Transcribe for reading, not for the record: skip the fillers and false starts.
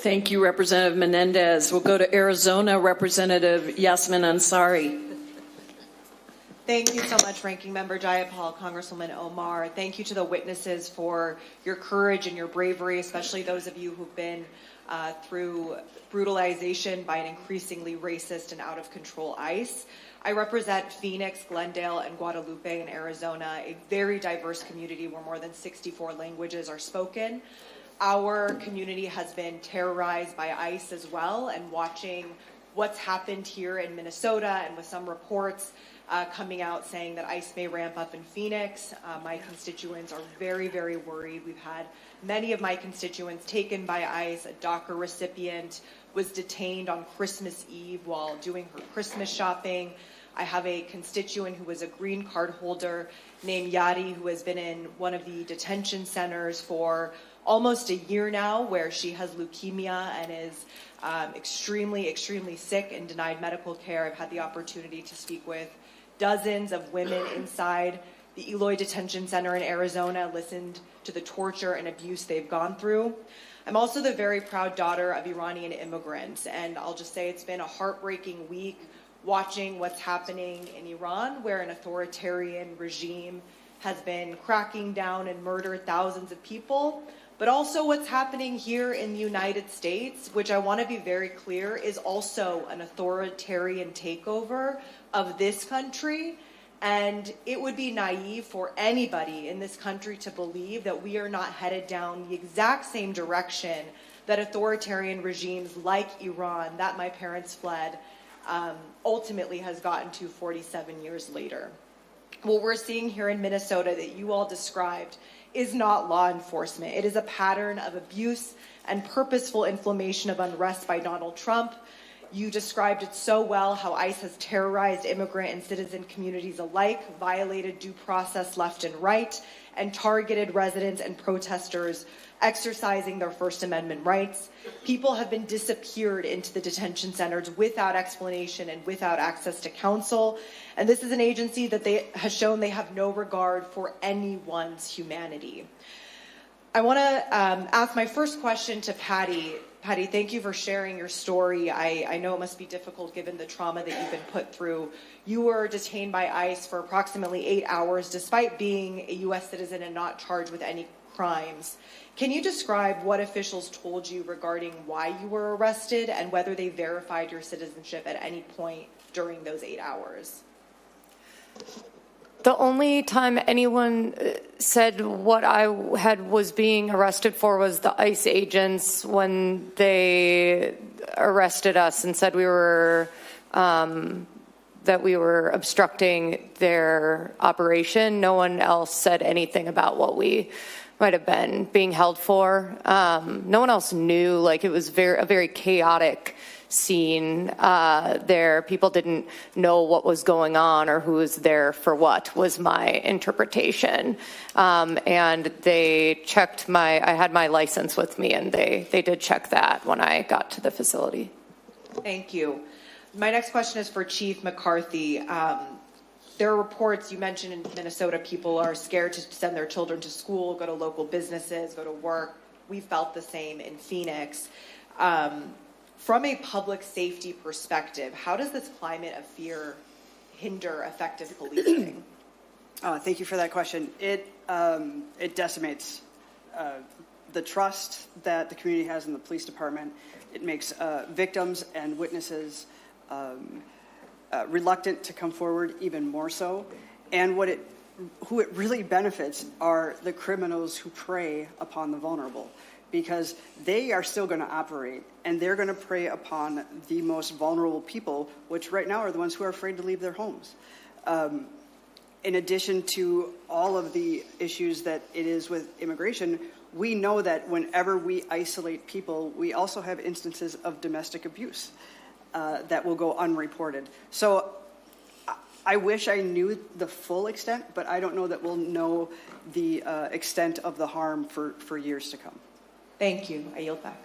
Thank you, Representative Menendez. We'll go to Arizona, Representative Yassamin Ansari. Thank you so much, Ranking Member Jayapal, Congresswoman Omar. Thank you to the witnesses for your courage and your bravery, especially those of you who've been through brutalization by an increasingly racist and out-of-control ICE. I represent Phoenix, Glendale, and Guadalupe in Arizona, a very diverse community where more than 64 languages are spoken. Our community has been terrorized by ICE as well, and watching what's happened here in Minnesota and with some reports coming out saying that ICE may ramp up in Phoenix. My constituents are very, very worried. We've had many of my constituents taken by ICE. A DACA recipient was detained on Christmas Eve while doing her Christmas shopping. I have a constituent who was a green card holder named Yadi, who has been in one of the detention centers for almost a year now, where she has leukemia and is extremely, extremely sick and denied medical care. I've had the opportunity to speak with dozens of women inside the Eloy Detention Center in Arizona, listened to the torture and abuse they've gone through. I'm also the very proud daughter of Iranian immigrants, and I'll just say it's been a heartbreaking week watching what's happening in Iran, where an authoritarian regime has been cracking down and murdered thousands of people, but also what's happening here in the United States, which I want to be very clear is also an authoritarian takeover of this country. And it would be naive for anybody in this country to believe that we are not headed down the exact same direction that authoritarian regimes like Iran, that my parents fled, ultimately has gotten to 47 years later. What we're seeing here in Minnesota that you all described is not law enforcement. It is a pattern of abuse and purposeful inflammation of unrest by Donald Trump. You described it so well, how ICE has terrorized immigrant and citizen communities alike, violated due process left and right, and targeted residents and protesters exercising their First Amendment rights. People have been disappeared into the detention centers without explanation and without access to counsel. And this is an agency that has shown they have no regard for anyone's humanity. I want to ask my first question to Patty. Patty, thank you for sharing your story. I know it must be difficult given the trauma that you've been put through. You were detained by ICE for approximately 8 hours, despite being a U.S. citizen and not charged with any crimes. Can you describe what officials told you regarding why you were arrested and whether they verified your citizenship at any point during those 8 hours? The only time anyone said what I was being arrested for was the ICE agents when they arrested us and said we were that we were obstructing their operation. No one else said anything about what we might have been being held for. No one else knew. Like, it was a very chaotic scene there. People didn't know what was going on or who was there for what, was my interpretation. And they checked I had my license with me, and they did check that when I got to the facility. Thank you. My next question is for Chief McCarthy. There are reports, you mentioned in Minnesota, people are scared to send their children to school, go to local businesses, go to work. We felt the same in Phoenix. From a public safety perspective, how does this climate of fear hinder effective policing? Thank you for that question. It decimates the trust that the community has in the police department. It makes victims and witnesses reluctant to come forward even more so. And who it really benefits are the criminals who prey upon the vulnerable, because they are still going to operate, and they're going to prey upon the most vulnerable people, which right now are the ones who are afraid to leave their homes. In addition to all of the issues that it is with immigration, we know that whenever we isolate people, we also have instances of domestic abuse that will go unreported. So I wish I knew the full extent, but I don't know that we'll know the extent of the harm for years to come. Thank you. I yield back.